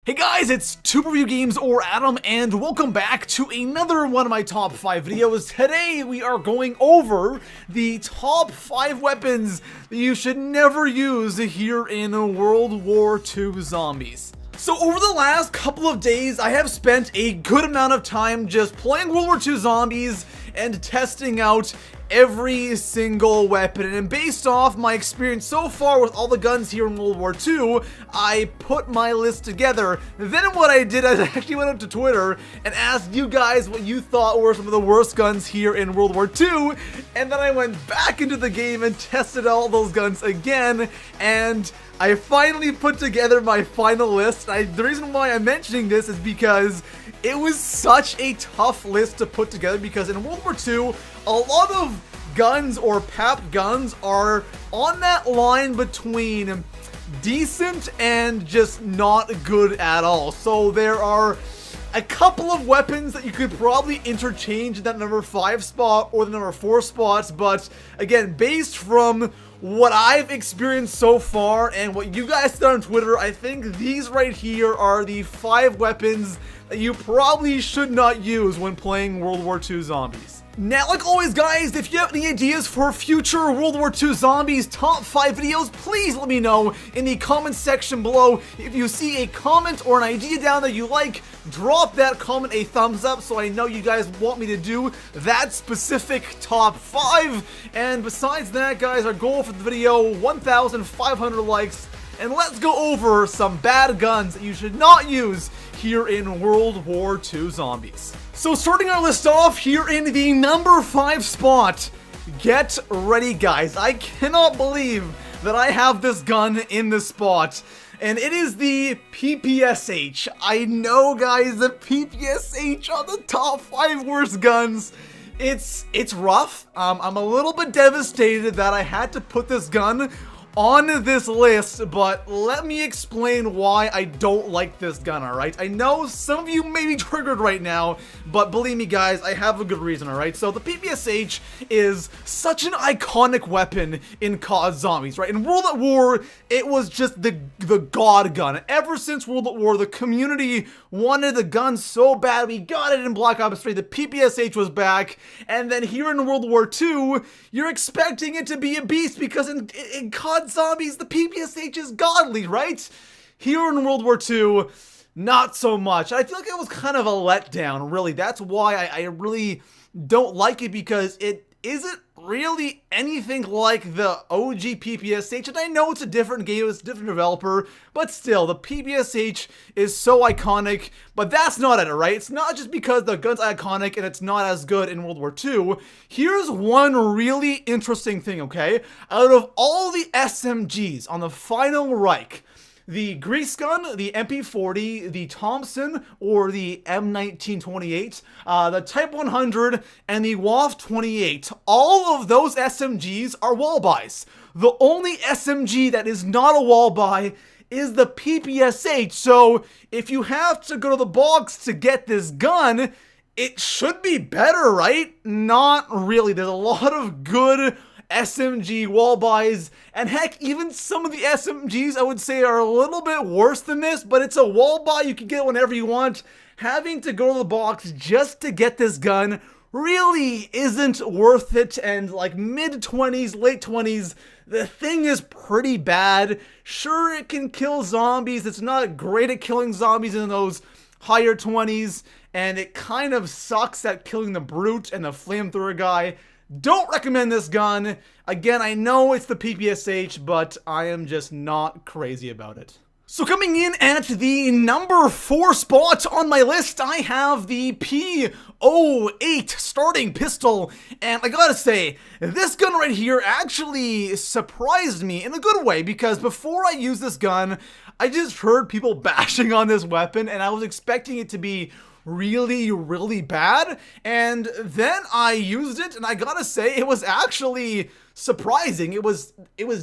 Hey guys, it's Tuber Review Games or Adam, and welcome back to another one of my top 5 videos. Today we are going over the top 5 weapons that you should never use here in World War II Zombies. So over the last couple of days, I have spent a good amount of time just playing World War II Zombies and testing out every single weapon, and based off my experience so far with all the guns here in World War II, I put my list together. Then what I did, I actually went up to Twitter and asked you guys what you thought were some of the worst guns here in World War II, and then I went back into the game and tested all those guns again, and I finally put together my final list. The reason why I'm mentioning this is because it was such a tough list to put together, because in World War II, a lot of guns or PAP guns are on that line between decent and just not good at all. So there are a couple of weapons that you could probably interchange in that number 5 spot or the number 4 spots, but again, based from what I've experienced so far and what you guys said on Twitter, I think these right here are the 5 weapons that you probably should not use when playing World War II Zombies. Now, like always, guys, if you have any ideas for future World War II Zombies top 5 videos, please let me know in the comments section below. If you see a comment or an idea down that you like, drop that comment a thumbs up so I know you guys want me to do that specific top 5. And besides that, guys, our goal for the video, 1,500 likes. And let's go over some bad guns that you should not use here in World War II Zombies. So starting our list off here in the number 5 spot, get ready guys, I cannot believe that I have this gun in this spot, and it is the PPSH. I know guys, the PPSH on the top 5 worst guns. It's rough. I'm a little bit devastated that I had to put this gun on this list, but let me explain why I don't like this gun, alright? I know some of you may be triggered right now, but believe me guys, I have a good reason, alright? So the PPSH is such an iconic weapon in COD Zombies, right? In World at War, it was just the god gun. Ever since World at War, the community wanted the gun so bad, we got it in Black Ops 3, the PPSH was back, and then here in World War II, you're expecting it to be a beast because in COD Zombies, the PPSH is godly, right? Here in World War II, not so much. I feel like it was kind of a letdown, really. That's why I really don't like it, because it isn't really anything like the OG PPSH, and I know it's a different game, it's a different developer, but still, the PPSH is so iconic, but that's not it, right? It's not just because the gun's iconic and it's not as good in World War II. Here's one really interesting thing, okay? Out of all the SMGs on the Final Reich, the Grease Gun, the MP40, the Thompson, or the M1928, the Type 100, and the WAF 28, all of those SMGs are wall buys. The only SMG that is not a wall buy is the PPSH, so if you have to go to the box to get this gun, it should be better, right? Not really. There's a lot of good SMG wall buys, and heck, even some of the SMGs I would say are a little bit worse than this, but it's a wall buy, you can get it whenever you want. Having to go to the box just to get this gun really isn't worth it, and like mid-20s, late 20s, the thing is pretty bad. Sure, it can kill zombies, it's not great at killing zombies in those higher 20s, and it kind of sucks at killing the brute and the flamethrower guy. Don't recommend this gun. Again, I know it's the PPSH, but I am just not crazy about it. So coming in at the number 4 spot on my list, I have the P08 starting pistol, and I gotta say, this gun right here actually surprised me in a good way, because before I used this gun, I just heard people bashing on this weapon, and I was expecting it to be really bad, and then I used it, and I gotta say, it was actually surprising. It was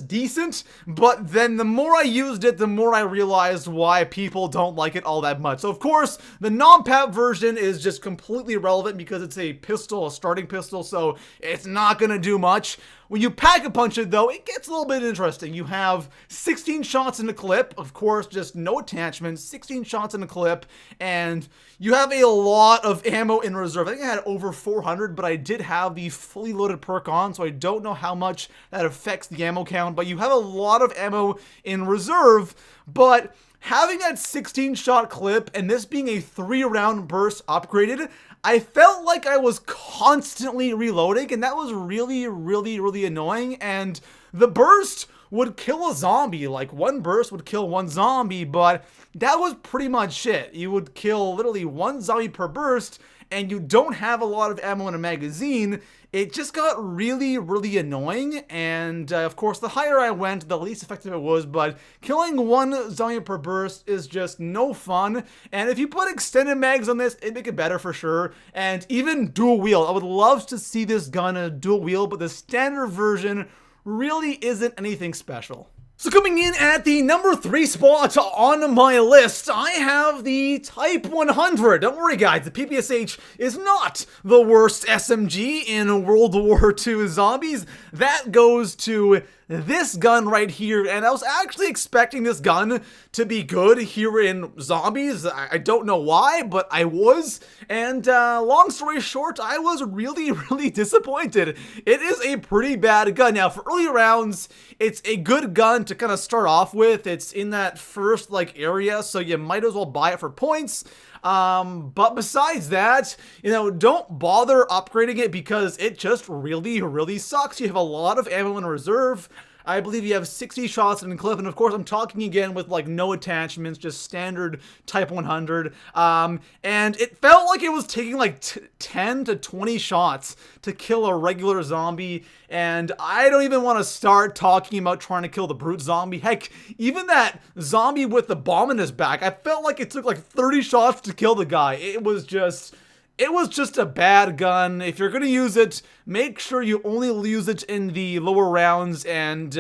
decent, but then the more I used it, the more I realized why people don't like it all that much. So of course, the non-PAP version is just completely irrelevant because it's a pistol, a starting pistol, so it's not gonna do much. When you pack a punch it though, it gets a little bit interesting. You have 16 shots in the clip, of course, just no attachments, 16 shots in the clip, and you have a lot of ammo in reserve. I think I had over 400, but I did have the fully loaded perk on, so I don't know how much that affects the ammo count, but you have a lot of ammo in reserve. But having that 16 shot clip and this being a 3-round burst upgraded, I felt like I was constantly reloading, and that was really annoying. And the burst would kill a zombie, like one burst would kill one zombie, but that was pretty much it. You would kill literally one zombie per burst, and you don't have a lot of ammo in a magazine. It just got really annoying, and of course, the higher I went, the least effective it was, but killing one zombie per burst is just no fun, and if you put extended mags on this, it'd make it better for sure, and even dual wield. I would love to see this gun in a dual wield, but the standard version really isn't anything special. So coming in at the number 3 spot on my list, I have the Type 100. Don't worry guys, the PPSH is not the worst SMG in World War II zombies. That goes to this gun right here, and I was actually expecting this gun to be good here in zombies. I don't know why, but I was, and long story short, I was really disappointed. It is a pretty bad gun. Now, for early rounds, it's a good gun to kind of start off with. It's in that first, like, area, so you might as well buy it for points. But besides that, you know, don't bother upgrading it because it just really sucks. You have a lot of ammo in reserve. I believe you have 60 shots in the clip, and of course I'm talking again with like no attachments, just standard Type 100. And it felt like it was taking like 10 to 20 shots to kill a regular zombie, and I don't even want to start talking about trying to kill the brute zombie. Heck, even that zombie with the bomb in his back, I felt like it took like 30 shots to kill the guy. It was just a bad gun. If you're going to use it, make sure you only use it in the lower rounds, and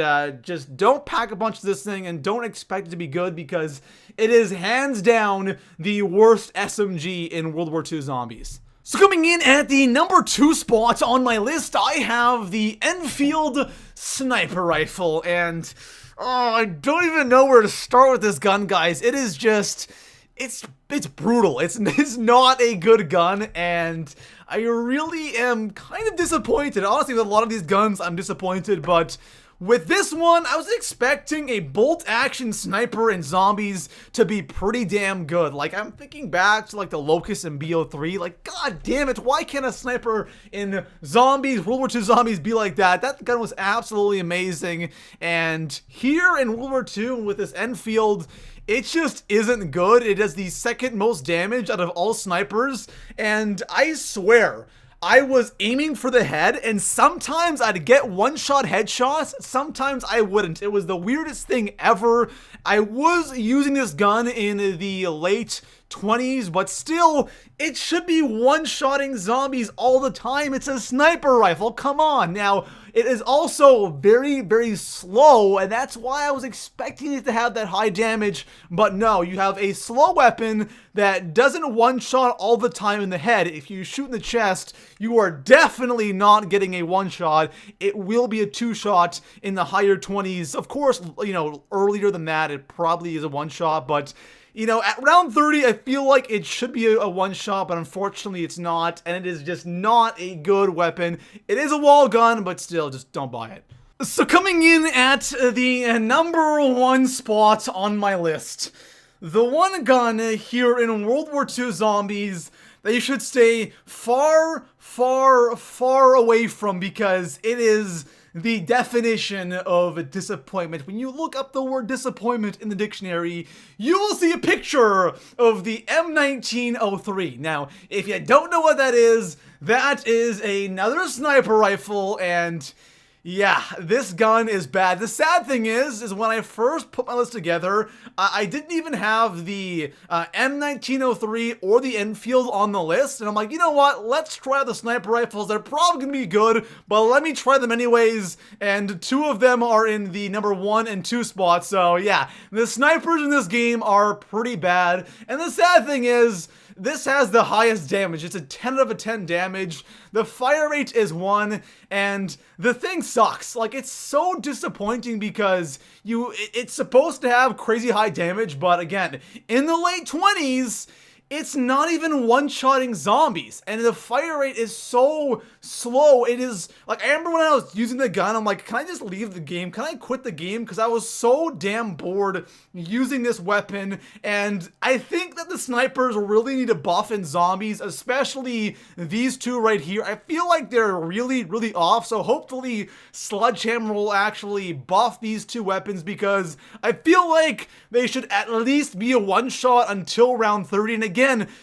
just don't pack a bunch of this thing and don't expect it to be good because it is hands down the worst SMG in World War II zombies. So coming in at the number 2 spot on my list, I have the Enfield sniper rifle, and I don't even know where to start with this gun, guys. It is just... It's brutal. It's not a good gun, and I really am kind of disappointed. Honestly, with a lot of these guns, I'm disappointed, but with this one, I was expecting a bolt-action sniper in zombies to be pretty damn good. Like, I'm thinking back to, like, the Locust and BO3. Like, god damn it, why can't a sniper in zombies, World War II zombies, be like that? That gun was absolutely amazing, and here in World War II, with this Enfield, it just isn't good. It does the second most damage out of all snipers, and I swear, I was aiming for the head, and sometimes I'd get one-shot headshots, sometimes I wouldn't. It was the weirdest thing ever. I was using this gun in the late 20s, but still, it should be one-shotting zombies all the time. It's a sniper rifle, come on. Now, it is also very slow, and that's why I was expecting it to have that high damage, but no, you have a slow weapon that doesn't one-shot all the time in the head. If you shoot in the chest, you are definitely not getting a one-shot. It will be a two-shot in the higher 20s. Of course, you know, earlier than that, it probably is a one-shot, but you know, at round 30, I feel like it should be a one-shot, but unfortunately it's not, and it is just not a good weapon. It is a wall gun, but still, just don't buy it. So coming in at the number 1 spot on my list, the one gun here in World War II zombies that you should stay far away from because it is the definition of disappointment. When you look up the word disappointment in the dictionary, you will see a picture of the M1903. Now, if you don't know what that is another sniper rifle, and yeah, this gun is bad. The sad thing is when I first put my list together, I didn't even have the M1903 or the Enfield on the list, and I'm like, you know what, let's try the sniper rifles. They're probably gonna be good, but let me try them anyways, and 2 of them are in the number 1 and 2 spots, so yeah, the snipers in this game are pretty bad, and the sad thing is, this has the highest damage. It's a 10 out of 10 damage. The fire rate is 1, and the thing sucks. Like, it's so disappointing because it's supposed to have crazy high damage, but again, in the late 20s, it's not even one-shotting zombies, and the fire rate is so slow. It is, like, I remember when I was using the gun, I'm like, can I just leave the game? Can I quit the game? Because I was so damn bored using this weapon, and I think that the snipers really need a buff in zombies, especially these two right here. I feel like they're really, really off, so hopefully Sledgehammer will actually buff these two weapons, because I feel like they should at least be a one-shot until round 30, and again,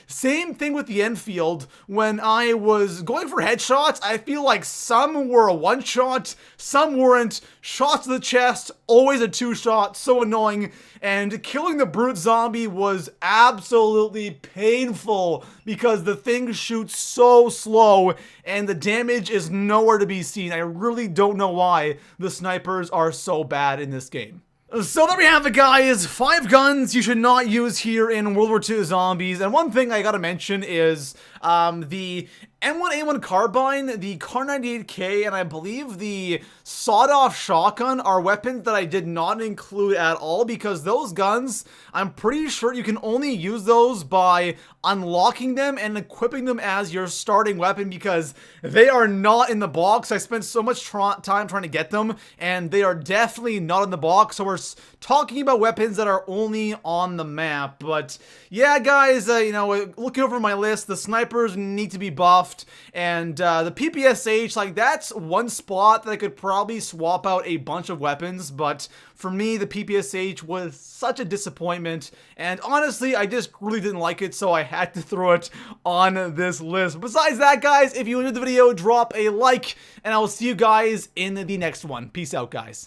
same thing with the Enfield. When I was going for headshots, I feel like some were a one-shot, some weren't. Shots to the chest, always a two-shot, so annoying. And killing the brute zombie was absolutely painful because the thing shoots so slow and the damage is nowhere to be seen. I really don't know why the snipers are so bad in this game. So there we have it, guys. 5 guns you should not use here in World War II zombies. And one thing I gotta mention is the M1A1 carbine, the Kar98K, and I believe the sawed-off shotgun are weapons that I did not include at all, because those guns, I'm pretty sure you can only use those by unlocking them and equipping them as your starting weapon, because they are not in the box. I spent so much time trying to get them, and they are definitely not in the box, so we're talking about weapons that are only on the map. But yeah, guys, you know, looking over my list, the snipers need to be buffed, and the PPSH, like, that's one spot that I could probably swap out a bunch of weapons, but for me, the PPSH was such a disappointment, and honestly, I just really didn't like it, so I had to throw it on this list. Besides that, guys, if you enjoyed the video, drop a like, and I will see you guys in the next one. Peace out, guys.